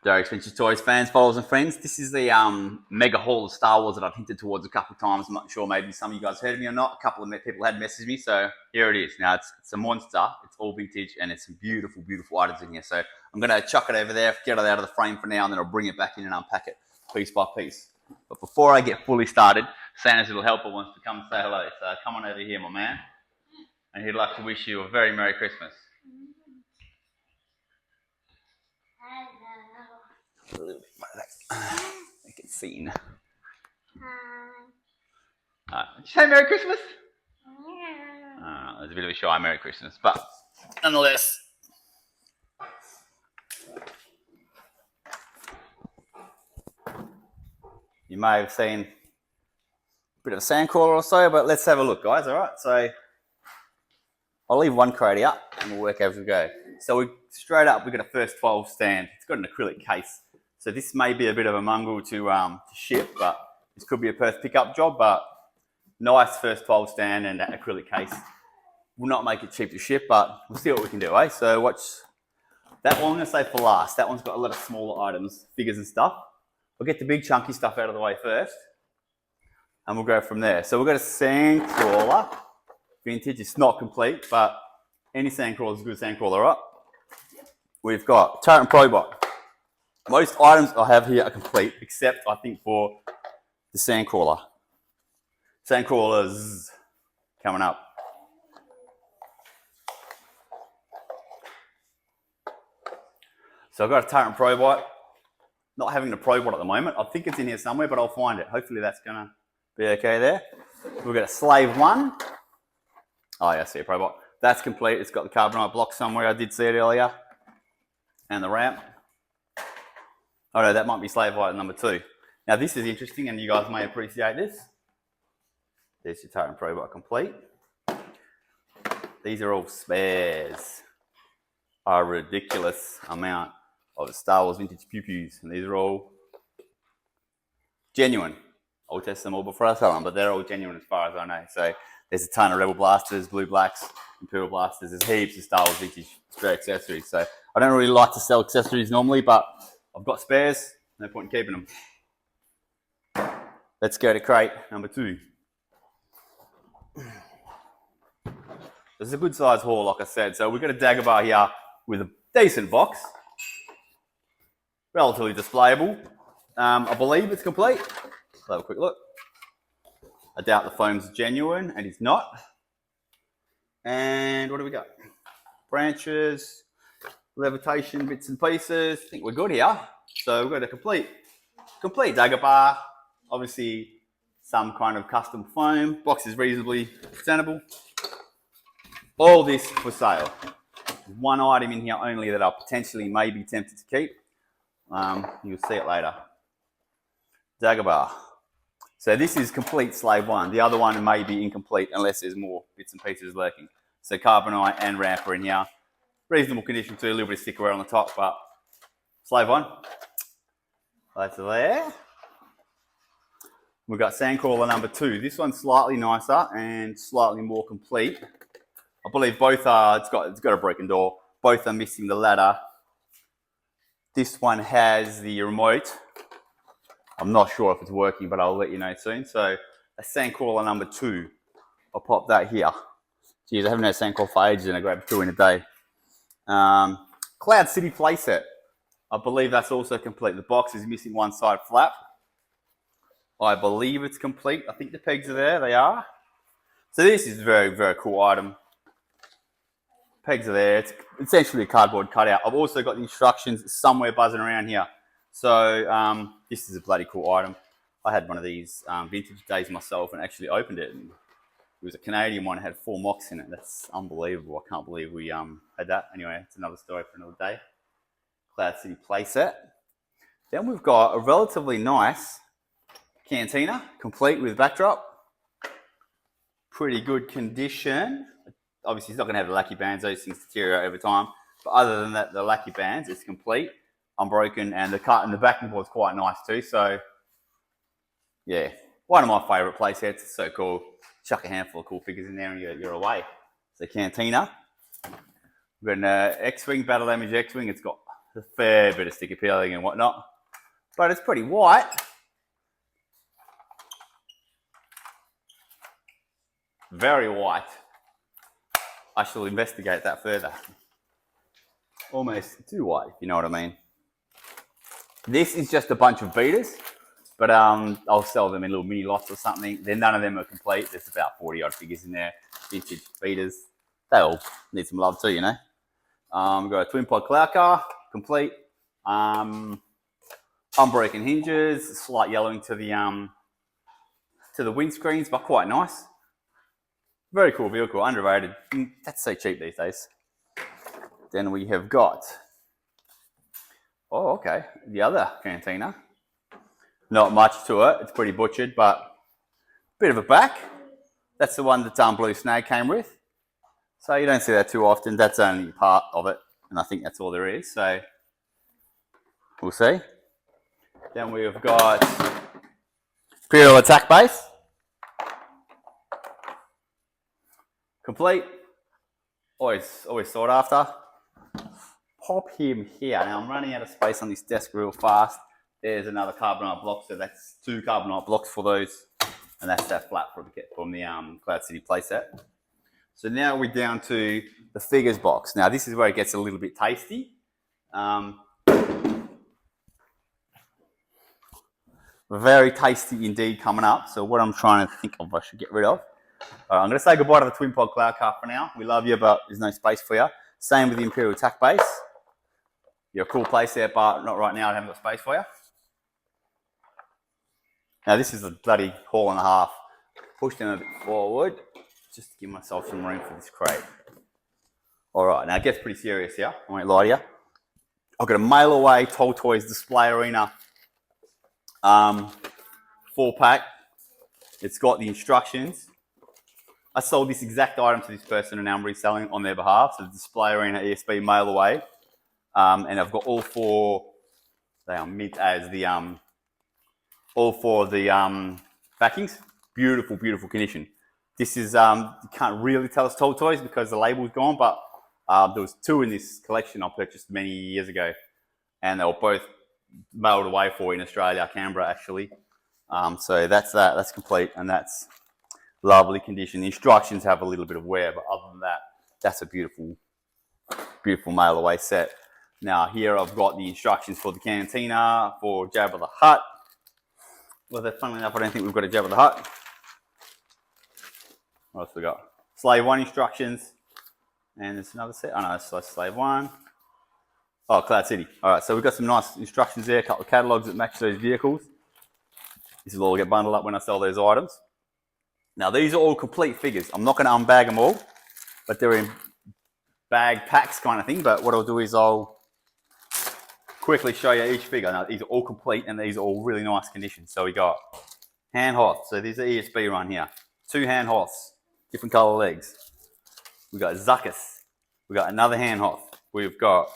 Very expensive toys, fans, followers, and friends. This is the mega haul of Star Wars that I've hinted towards a couple of times. I'm not sure maybe some of you guys heard of me or not. A couple of people had messaged me, so here it is. Now it's a monster. It's all vintage, and it's some beautiful, beautiful items in here. So I'm going to chuck it over there, get it out of the frame for now, and then I'll bring it back in and unpack it piece by piece. But before I get fully started, Santa's little helper wants to come and say hello. So come on over here, my man. And he'd like to wish you a very Merry Christmas. A little bit more like make it seen. Did you say Merry Christmas? There's a bit of a shy Merry Christmas, but nonetheless. You may have seen a bit of a Sandcrawler or so, but let's have a look, guys. All right, so I'll leave one crate up and we'll work as we go. So straight up, we've got a first 12 stand. It's got an acrylic case. So this may be a bit of a mongrel to ship, but this could be a Perth pickup job, but nice first 12 stand and that acrylic case. Will not make it cheap to ship, but we'll see what we can do, eh? So watch that one. I'm going to say for last. That one's got a lot of smaller items, figures and stuff. We'll get the big chunky stuff out of the way first, and we'll go from there. So we've got a Sandcrawler, vintage. It's not complete, but any Sandcrawler is a good Sandcrawler, right? We've got turret and probot. Most items I have here are complete, except I think for the Sandcrawler. Sandcrawlers coming up. So I've got a turret and probot. Not having the probot at the moment. I think it's in here somewhere, but I'll find it. Hopefully that's going to be okay there. We've got a slave one. Oh yeah, I see a probot. That's complete. It's got the carbonite block somewhere. I did see it earlier. And the ramp. Oh no, that might be slave item number 2. Now this is interesting and you guys may appreciate this. There's your turret and probot complete. These are all spares. A ridiculous amount of Star Wars vintage pew-pews, and these are all genuine. I'll test them all before I sell them, but they're all genuine as far as I know. So there's a ton of Rebel blasters, Blue Blacks, Imperial blasters. There's heaps of Star Wars vintage spare accessories. So I don't really like to sell accessories normally, but I've got spares, no point in keeping them. Let's go to crate number 2. This is a good size haul, like I said. So we've got a Dagobah here with a decent box. Relatively displayable. I believe it's complete. Let's have a quick look. I doubt the foam's genuine, and it's not. And what do we got? Branches, levitation bits and pieces. I think we're good here. So we've got a complete Dagobah. Obviously, some kind of custom foam. Box is reasonably presentable. All this for sale. One item in here only that I potentially may be tempted to keep. You'll see it later. Dagobah. So this is complete slave 1. The other one may be incomplete unless there's more bits and pieces lurking. So carbonite and ramp are in here. Reasonable condition too, a little bit of stickerware on the top, but slave 1. That's there. We've got Sandcrawler number 2. This one's slightly nicer and slightly more complete. I believe both are, it's got a broken door. Both are missing the ladder. This one has the remote. I'm not sure if it's working, but I'll let you know soon. So a Sandcrawler number 2. I'll pop that here. Geez, I haven't had Sandcrawler for ages and I grabbed 2 in a day. Cloud City playset. I believe that's also complete. The box is missing one side flap. I believe it's complete. I think the pegs are there. They are. So this is a very, very cool item. Pegs are there. It's essentially a cardboard cutout. I've also got the instructions somewhere buzzing around here. So this is a bloody cool item. I had one of these vintage days myself and actually opened it. And it was a Canadian one. It had 4 mocks in it. That's unbelievable. I can't believe we had that. Anyway, it's another story for another day. Cloud City playset. Then we've got a relatively nice cantina, complete with backdrop. Pretty good condition. Obviously, it's not going to have the lackey bands. Those things deteriorate over time. But other than that, the lackey bands, it's complete, unbroken, and the cut and the backing board's quite nice too. So, yeah, one of my favourite play sets. It's so cool. Chuck a handful of cool figures in there and you're away. It's a cantina. We've got an X-Wing, battle damage X-Wing. It's got a fair bit of sticker peeling and whatnot, but it's pretty white. Very white. I shall investigate that further. Almost too white, if you know what I mean. This is just a bunch of beaters, but I'll sell them in little mini lots or something. Then none of them are complete. There's about 40 odd figures in there. Vintage beaters. They all need some love too, you know. We've got a twin pod cloud car, complete. Unbroken hinges, slight yellowing to the windscreens, but quite nice. Very cool vehicle, underrated. That's so cheap these days. Then we have got, oh, okay, the other cantina. Not much to it. It's pretty butchered, but bit of a back. That's the one that Blue Snag came with. So you don't see that too often. That's only part of it, and I think that's all there is. So we'll see. Then we've got Imperial attack base. Complete. Always sought after. Pop him here. Now I'm running out of space on this desk real fast. There's another carbonite block, so that's 2 carbonite blocks for those, and that's that flat from the Cloud City playset. So now we're down to the figures box. Now this is where it gets a little bit tasty. Very tasty indeed coming up. So what I'm trying to think of I should get rid of. All right, I'm going to say goodbye to the twin pod cloud car for now. We love you, but there's no space for you. Same with the Imperial attack base. You're a cool place there, but not right now. I haven't got space for you. Now this is a bloody haul and a half. Push them a bit forward, just to give myself some room for this crate. All right, now it gets pretty serious here. I won't lie to you. I've got a Mailaway Toltoys Display Arena 4-pack. It's got the instructions. I sold this exact item to this person and now I'm reselling it on their behalf. So the Display Arena ESB Mailaway. And I've got all 4, they are mint as the, all 4 of the backings. Beautiful, beautiful condition. This is, you can't really tell it's Toltoys because the label's gone, but there was 2 in this collection I purchased many years ago. And they were both mailed away for in Australia, Canberra actually. So that's that, that's complete, and that's lovely condition. The instructions have a little bit of wear, but other than that, that's a beautiful, beautiful mail away set. Now here I've got the instructions for the cantina, for Jabba the Hutt. Well, funnily enough, I don't think we've got a Jabba the Hutt. What else we got? Slave 1 instructions, and there's another set. Oh no, it's Slave 1. Oh, Cloud City. All right, so we've got some nice instructions there, a couple of catalogs that match those vehicles. This will all get bundled up when I sell those items. Now, these are all complete figures. I'm not going to unbag them all, but they're in bag packs kind of thing. But what I'll do is I'll quickly show you each figure. Now, these are all complete and these are all really nice condition. So we got hand hoths. So these are ESB run here. 2 hand hoths, different color legs. We got Zuckus. We got another hand hoth. We've got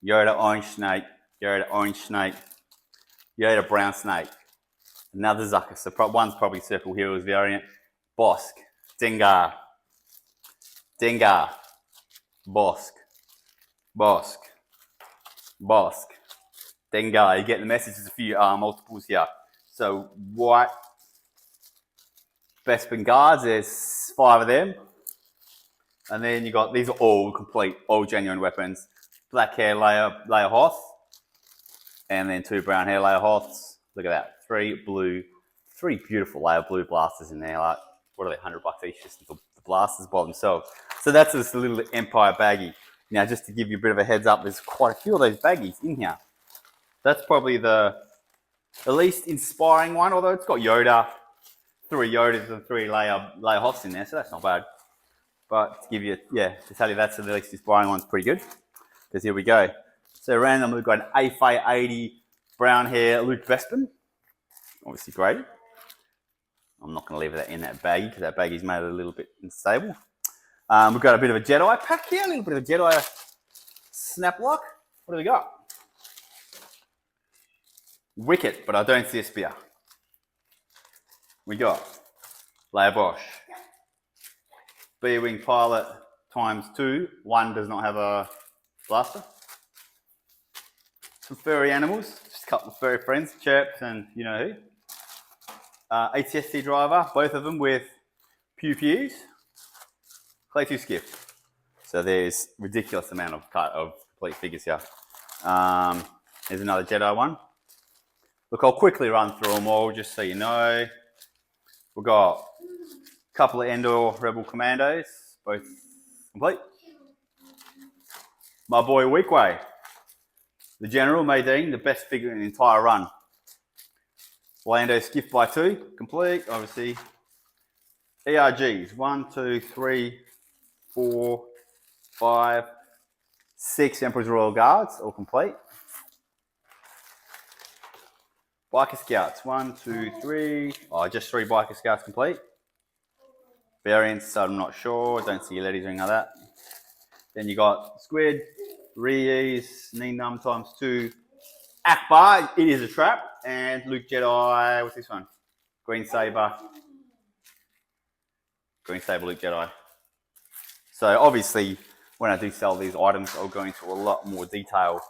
Yoda orange snake, Yoda orange snake, Yoda brown snake, another Zuckus. So one's probably Circle Heroes variant. Bosk, Dengar, Dengar, Bosk, Bosk, Bosk, Dengar. You get the message. There's a few multiples here. So white Bespin guards. There's 5 of them, and then you got these are all complete, all genuine weapons. Black hair layer hoth, and then 2 brown hair layer hoths. Look at that, 3 beautiful layer blue blasters in there. Like, what are they, $100 each? Just the blasters by themselves. So that's this little Empire baggie. Now, just to give you a bit of a heads up, there's quite a few of those baggies in here. That's probably the least inspiring one, although it's got Yoda, 3 Yodas and 3 layer hoths in there, so that's not bad. But to give you, to tell you that's the least inspiring one's pretty good. Because here we go. So random, we've got an AFA 80 brown hair Luke Bespin. Obviously graded. I'm not going to leave that in that baggie because that baggie's made it a little bit unstable. We've got a bit of a Jedi pack here, a little bit of a Jedi snap lock. What do we got? Wicket, but I don't see a spear. We got Leia Bosch. B-Wing pilot ×2. 1 does not have a blaster. some furry animals, just a couple of furry friends, Chirps and you know who. ATST driver, both of them with pew pews. Clay 2 skiff. So there's ridiculous amount of complete figures here. There's another Jedi one. Look, I'll quickly run through them all just so you know. We've got a couple of Endor Rebel Commandos, both complete. My boy Weekway, the General Maydean, the best figure in the entire run. Lando Skiff by 2, complete, obviously. ERGs, 1, 2, 3, 4, 5, 6 Emperor's Royal Guards, all complete. Biker Scouts, 1, 2, 3, just 3 Biker Scouts complete. Variants, I'm not sure, don't see letters or anything like that. Then you got Squid, Rees, Neenum ×2, Akbar, it is a trap, and Luke Jedi, what's this one? Green Saber, Luke Jedi. So obviously, when I do sell these items, I'll go into a lot more detail,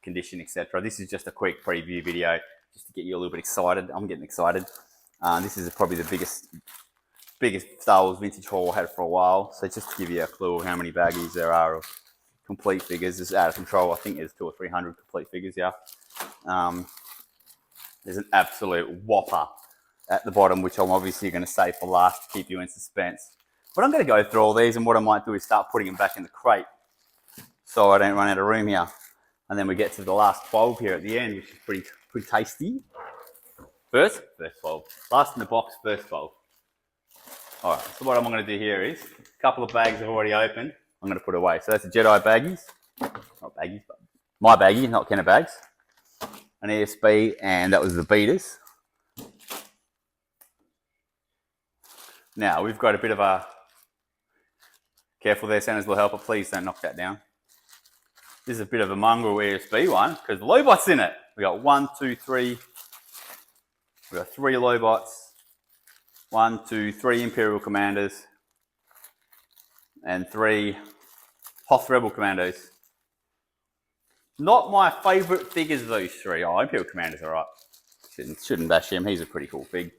condition, etc. This is just a quick preview video, just to get you a little bit excited. I'm getting excited. This is probably the biggest Star Wars vintage haul I had for a while. So just to give you a clue of how many baggies there are of complete figures, it's out of control. I think there's 200 or 300 complete figures here. There's an absolute whopper at the bottom, which I'm obviously going to save for last to keep you in suspense. But I'm going to go through all these, and what I might do is start putting them back in the crate so I don't run out of room here. And then we get to the last 12 here at the end, which is pretty tasty. First 12. Last in the box, first 12. All right, so what I'm going to do here is a couple of bags I've already opened. I'm going to put away. So that's the Jedi baggies. Not baggies, but my baggie, not Kenner bags. An ESB, and that was the beaters. Now, we've got a bit of a... Careful there, Santa's will help it. Please don't knock that down. This is a bit of a mongrel ESB one, because the Lobot's in it. We got 1, 2, 3. We got 3 Lobots. 1, 2, 3 Imperial Commanders. And 3 Hoth Rebel Commandos. Not my favourite figures of those 3. Oh, Imperial Commander's alright. Shouldn't bash him. He's a pretty cool fig.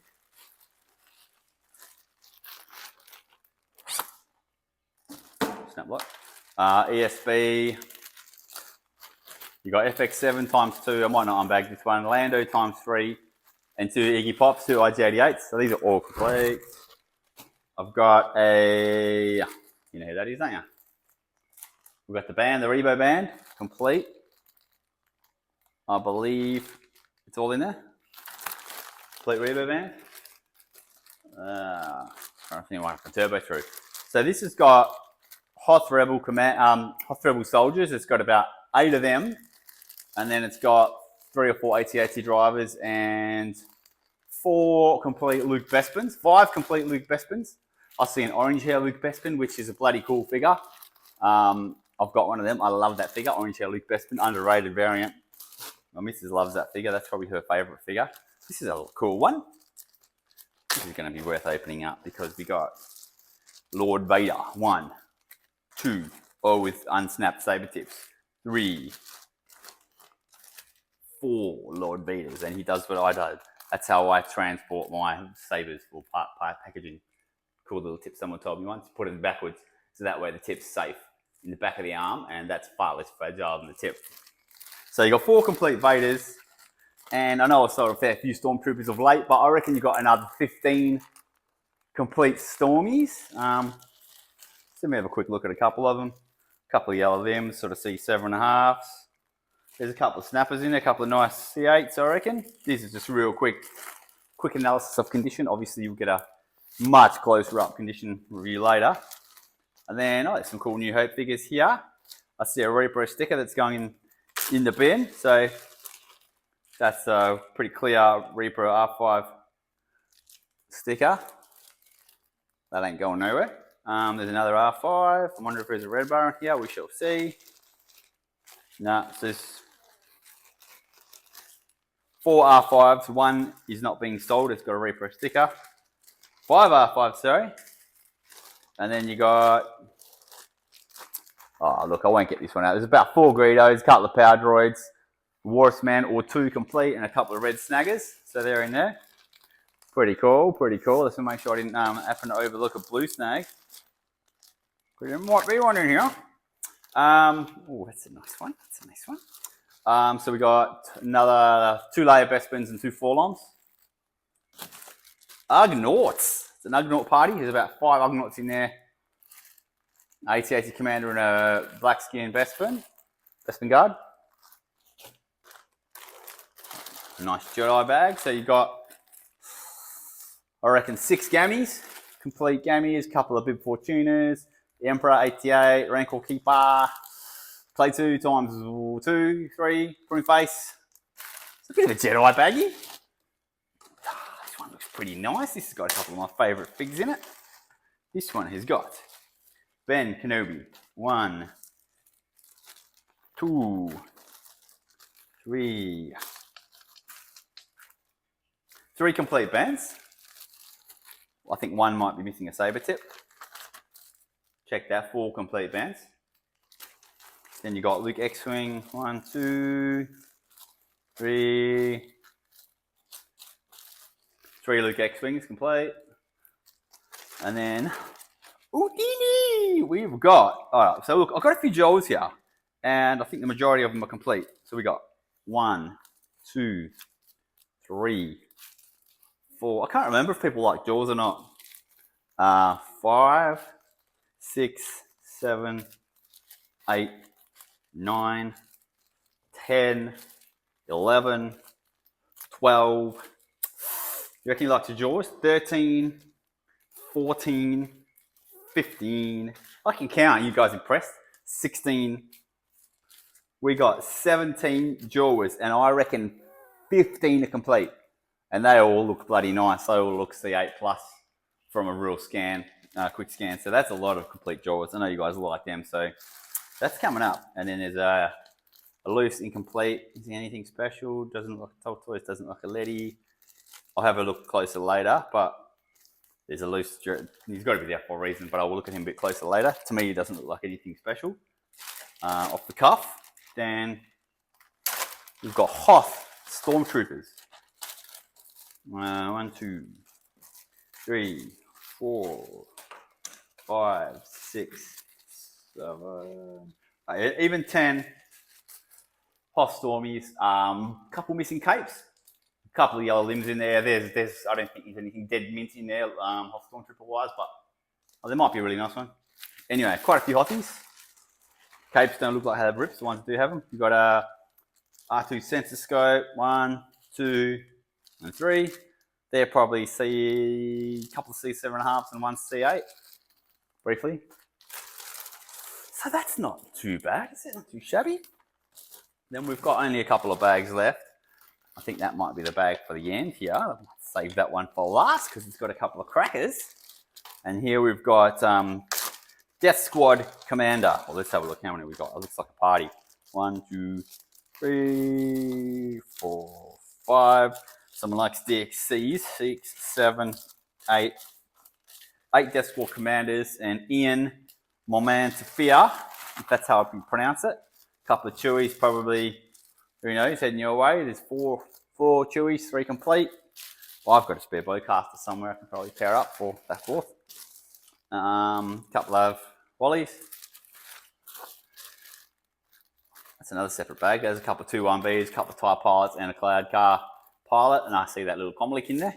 Snap block. ESB. You got FX7 ×2. I might not unbag this one. Lando ×3. And 2 Iggy Pops, 2 IG88s. So these are all complete. I've got a... You know who that is, don't you? We've got the band, the Rebo band, complete. I believe it's all in there. Complete Rebo band. Trying to think what I can turbo through. So this has got Hoth Rebel soldiers. It's got about 8 of them, and then it's got 3 or 4 AT-AT drivers and 4 complete Luke Bespins. 5 complete Luke Bespins. I see an orange hair Luke Bespin, which is a bloody cool figure. I've got one of them. I love that figure, orange hair Luke Bespin, underrated variant. My missus loves that figure. That's probably her favourite figure. This is a cool one. This is going to be worth opening up because we got Lord Vader. 1, 2, with unsnapped saber tips. 3, 4 Lord Vaders, and he does what I do. That's how I transport my sabers for part packaging. Cool little tip someone told me once. Put it backwards, so that way the tip's safe in the back of the arm, and that's far less fragile than the tip. So you got 4 complete Vaders, and I know I saw a fair few Stormtroopers of late, but I reckon you got another 15 complete Stormies. So let me have a quick look at a couple of them. A couple of yellow limbs, sort of C7.5s. There's a couple of snappers in there, a couple of nice C8s, I reckon. This is just real quick analysis of condition. Obviously, you'll get a much closer up condition review later. And then, there's some cool New Hope figures here. I see a Reaper sticker that's going in the bin. So that's a pretty clear Reaper R5 sticker. That ain't going nowhere. There's another R5. I wonder if there's a red bar in here. We shall see. No, so there's 4 R5s. 1 is not being sold. It's got a Reaper sticker. 5 R5s, sorry. And then you got... Oh, look, I won't get this one out. There's about 4 Greedos, a couple of power droids, Walrus Man or 2 complete, and a couple of red snaggers. So they're in there. Pretty cool, pretty cool. Let's make sure I didn't happen to overlook a blue snag. There might be one in here. Oh, that's a nice one. That's a nice one. So we got another 2-layer Bespins and 2 Forloms. Ugnaughts. It's an Ugnaught party. There's about 5 Ugnaughts in there. AT-AT Commander and a black skin Bespin guard. A nice Jedi bag. So you've got, I reckon, 6 Gammies, complete Gammies, a couple of Bib Fortunas, the Emperor 88, Rancor Keeper, Play 2 times 2, 3, Pruning Face. It's a bit of a Jedi baggie. This one looks pretty nice. This has got a couple of my favourite figs in it. This one has got Ben Kenobi. 1, 2, 3. 3 complete bands. I think 1 might be missing a saber tip. Check that, 4 complete bands. Then you got Luke X-Wing, 1, 2, 3. 3 Luke X-Wings complete. And then, we've got, alright, so look, I've got a few Jawas here, and I think the majority of them are complete. So we got 1, 2, 3, 4. I can't remember if people like Jaws or not. 5, 6, 7, 8, 9, 10, 11, 12. You reckon you like the Jaws? 13, 14, 15. I can count. You guys impressed? 16. We got 17 Jawas, and I reckon 15 are complete. And they all look bloody nice. They all look C8 plus from a real scan, quick scan. So that's a lot of complete Jawas. I know you guys like them. So that's coming up. And then there's a loose incomplete. Is there anything special? Doesn't look Toltoys, doesn't look a Letty. I'll have a look closer later, but there's a loose, he's got to be there for a reason, but I will look at him a bit closer later. To me, he doesn't look like anything special. Off the cuff. Then we've got Hoth Stormtroopers. 1, 2, 3, 4, 5, 6, 7, 8, even 10 Hoth Stormies. Couple missing capes, a couple of yellow limbs in there. There's I don't think there's anything dead mint in there, Hoth Stormtrooper wise, but there might be a really nice one. Anyway, quite a few Hothies. Capes don't look like they have rips. The ones that do have them. You've got a R2 sensor scope. 1, 2. And 3, they're probably a couple of C7.5s and 1 C8, briefly. So that's not too bad, is it? Not too shabby. Then we've got only a couple of bags left. I think that might be the bag for the end here. I'll save that one for last because it's got a couple of crackers. And here we've got Death Squad Commander. Well, let's have a look how many we've got. It looks like a party. 1, 2, 3, 4, 5. Someone likes DXCs, 6, 7, 8. 8 Death Squad Commanders, and Ian Momantafia, if that's how I can pronounce it. A couple of Chewies, probably, who knows, heading your way. There's 4 Chewies, 3 complete. Well, I've got a spare bowcaster somewhere I can probably pair up for that 4th. Couple of Wallies. That's another separate bag. There's a couple of 2-1Bs, a couple of TIE pilots, and a Cloud Car pilot, and I see that little comlic in there.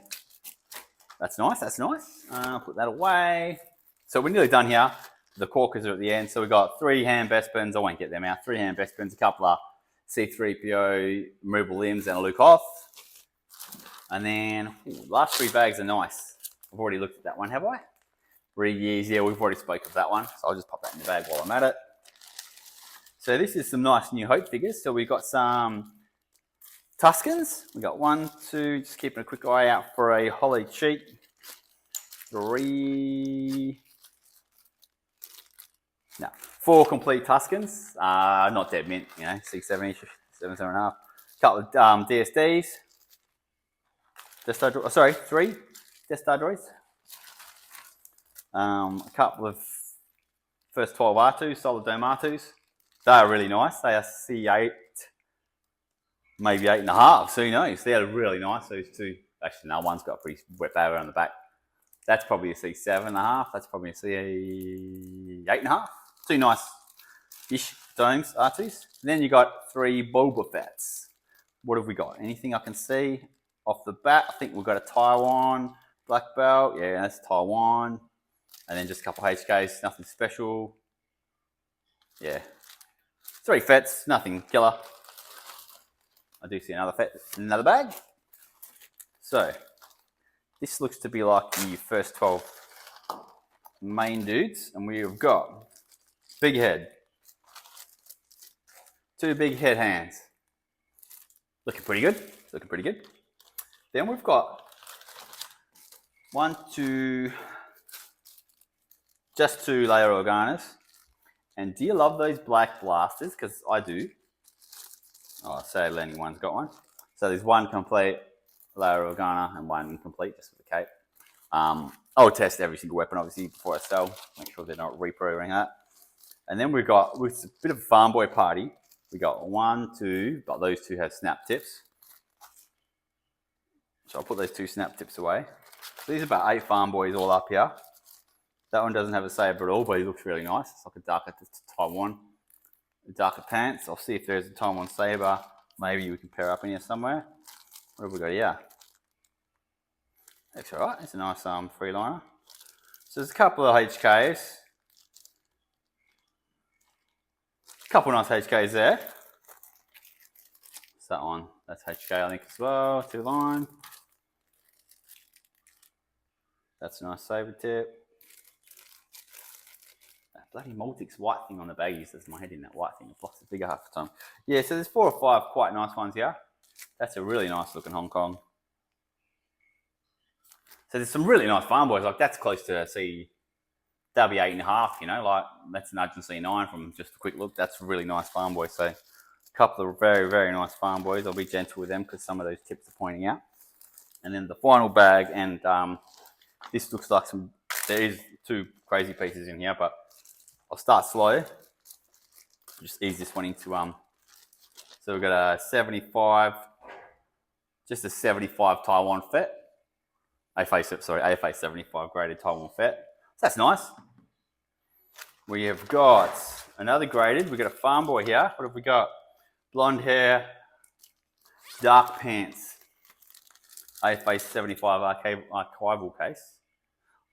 That's nice, that's nice. Put that away. So we're nearly done here. The corkers are at the end. So we've got 3 hand Bespins. I won't get them out. 3 hand Bespins, a couple of C3PO removable limbs, and a Luke Hoth. And then, the last 3 bags are nice. I've already looked at that one, have I? 3 years, yeah, we've already spoke of that one. So I'll just pop that in the bag while I'm at it. So this is some nice New Hope figures. So we've got some Tuskens. We got 1, 2, just keeping a quick eye out for a Holly Cheat. 3, no, 4 complete Tuskens. Not dead mint, you know, 6, 7, 7.5. Couple of DSDs. Sorry, 3 Death Star droids. A couple of first 12 R2s, solid dome R2s. They are really nice. They are C8 maybe 8.5. So who knows? They're really nice. Those two. Actually, no, one's got a pretty wet barrier on the back. That's probably a C7.5. That's probably a C8.5. Two nice-ish domes, R2s. Then you got 3 Boba Fett's. What have we got? Anything I can see off the bat? I think we've got a Taiwan black belt. Yeah, that's Taiwan. And then just a couple of HKs, nothing special. Yeah. 3 Fett's, nothing killer. I do see another Fett in another bag. So, this looks to be like the first 12 main dudes. And we have got big head. 2 big head hands. Looking pretty good. Looking pretty good. Then we've got 1, 2, just 2 layer organas. And do you love those black blasters? Because I do. Oh, sadly, only one's got one. So there's 1 complete layer organa and 1 incomplete, just with the cape. I'll test every single weapon, obviously, before I sell. Make sure they're not repro or anything like that. And then we've got, with a bit of a farm boy party, we got 1, 2, but those 2 have snap tips. So I'll put those 2 snap tips away. So these are about 8 farm boys all up here. That one doesn't have a saber at all, but he looks really nice. It's like a darker Taiwan, darker pants. I'll see if there's a Taiwan saber. Maybe we can pair up in here somewhere. What have we got here? That's all right. It's a nice freeliner. So there's a couple of HKs. A couple of nice HKs there. What's that one? That's HK, I think, as well. 2 line. That's a nice saber tip. That bloody Multics white thing on the baggies does my head in, that white thing. It blocks the bigger half the time. Yeah, so there's 4 or 5 quite nice ones here. That's a really nice looking Hong Kong. So there's some really nice farm boys. Like that's close to that'll be 8.5, you know, like that's an Argent C9 from just a quick look. That's a really nice farm boy. So a couple of very, very nice farm boys. I'll be gentle with them because some of those tips are pointing out. And then the final bag, and this looks like there is 2 crazy pieces in here, but I'll start slow. Just ease this one into, so we've got a 75, just a 75 Taiwan Fett. AFA 75 graded Taiwan Fett. So that's nice. We have got another graded. We've got a farm boy here. What have we got? Blonde hair, dark pants. AFA 75 archival case.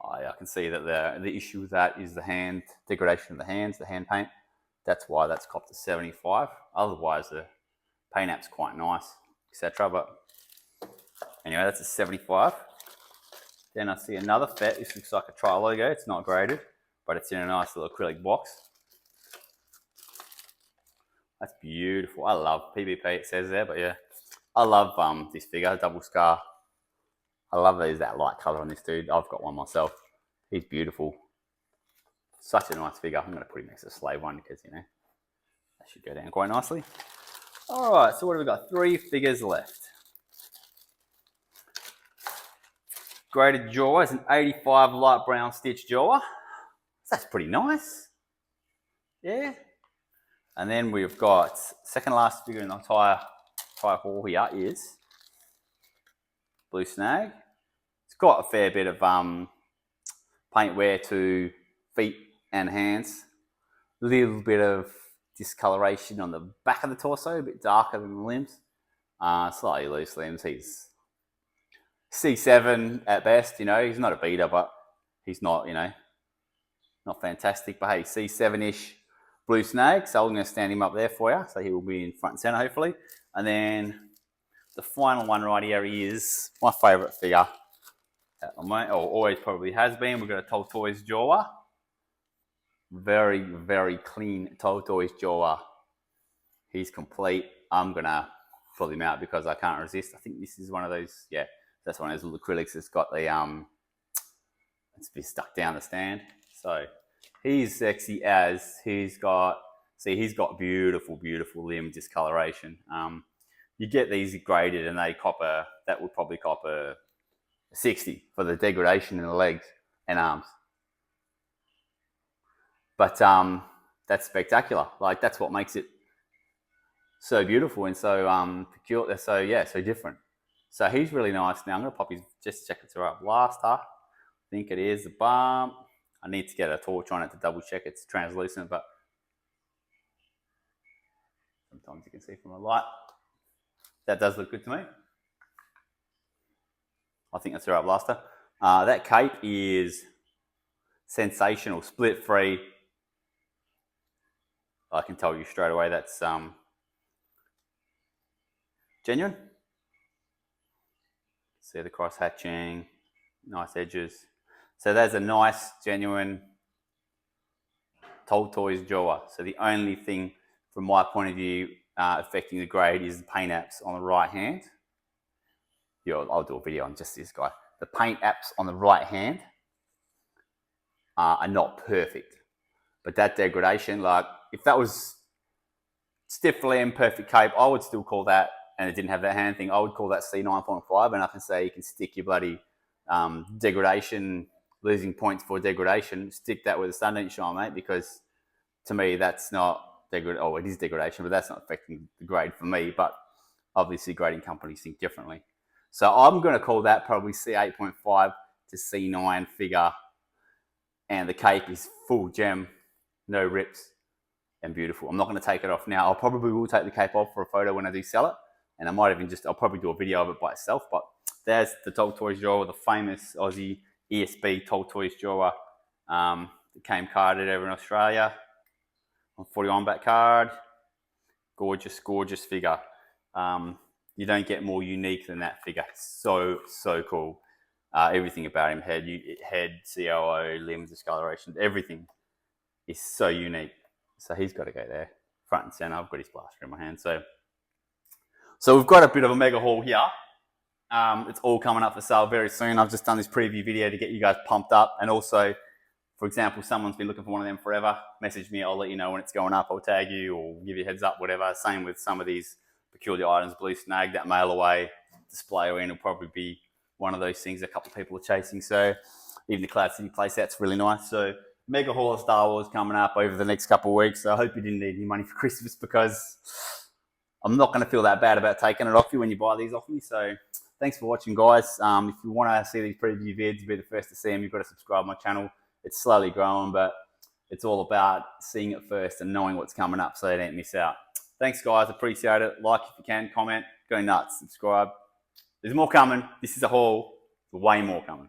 I can see that the issue with that is the hand degradation of the hands, the hand paint. That's why that's copped to 75. Otherwise, the paint app's quite nice, etc. But anyway, that's a 75. Then I see another Fett. This looks like a tri logo. It's not graded, but it's in a nice little acrylic box. That's beautiful. I love PvP, it says there, but yeah. I love this figure, double scar. I love that light colour on this dude. I've got one myself. He's beautiful. Such a nice figure. I'm going to put him next to the slave one because, you know, that should go down quite nicely. All right, so what have we got? 3 figures left. Graded Jawa is an 85 light brown stitch Jawa. That's pretty nice. Yeah. And then we've got second last figure in the entire haul here is Blue Snag. It's got a fair bit of paint wear to feet and hands. A little bit of discoloration on the back of the torso, a bit darker than the limbs. Slightly loose limbs. He's C7 at best, you know. He's not a beater, but he's not, you know, not fantastic. But hey, C7-ish Blue Snag. So I'm going to stand him up there for you. So he will be in front and center, hopefully. And then the final one right here is my favourite figure at the moment, or always probably has been. We've got a Toltoys Jawa. Very, very clean Toltoys Jawa. He's complete. I'm going to pull him out because I can't resist. I think this is one of those, yeah, that's one of those little acrylics that's got the, it's been stuck down the stand. So he's sexy as he's got, see, he's got beautiful, beautiful limb discoloration. You get these graded and they cop a, that would probably cop a 60 for the degradation in the legs and arms. But that's spectacular. Like, that's what makes it so beautiful and so peculiar. So yeah, so different. So he's really nice. Now I'm gonna pop his, just check it's right. Blaster, I think it is the bump. I need to get a torch on it to double check it's translucent, but sometimes you can see from the light. That does look good to me. I think that's the right blaster. That cape is sensational, split free. I can tell you straight away that's genuine. See the cross hatching, nice edges. So there's a nice, genuine Toltoys Jawa. So the only thing from my point of view affecting the grade is the paint apps on the right hand. Yeah, I'll do a video on just this guy. The paint apps on the right hand are not perfect. But that degradation, like if that was stiff limb, perfect cape, I would still call that, and it didn't have that hand thing, I would call that C9.5, and I can say you can stick your bloody degradation, losing points for degradation, stick that with a sun don't shine, mate, because to me that's not degradation. Oh, it is degradation, but that's not affecting the grade for me, but obviously grading companies think differently. So I'm going to call that probably C8.5 to C9 figure, and the cape is full gem, no rips, and beautiful. I'm not going to take it off now. I probably will take the cape off for a photo when I do sell it, and I might even just, I'll probably do a video of it by itself, but there's the Toltoys Jawa, the famous Aussie ESB Toltoys Jawa. It came carded over in Australia on 41 back card. Gorgeous, gorgeous figure. You don't get more unique than that figure. So, so cool. Everything about him, head, COO, limb discoloration, everything is so unique. So he's got to go there, front and center. I've got his blaster in my hand. So we've got a bit of a mega haul here. It's all coming up for sale very soon. I've just done this preview video to get you guys pumped up. And also, for example, someone's been looking for one of them forever. Message me, I'll let you know when it's going up. I'll tag you or give you a heads up, whatever. Same with some of these peculiar items. Blue Snag, that Mailaway display in will probably be one of those things a couple of people are chasing. So even the Cloud City playset's really nice. So mega haul of Star Wars coming up over the next couple of weeks. So I hope you didn't need any money for Christmas, because I'm not going to feel that bad about taking it off you when you buy these off me. So thanks for watching, guys. If you want to see these preview vids, be the first to see them, you've got to subscribe to my channel. It's slowly growing, but it's all about seeing it first and knowing what's coming up so you don't miss out. Thanks, guys. Appreciate it. Like if you can, comment, go nuts, subscribe. There's more coming. This is a haul. There's way more coming.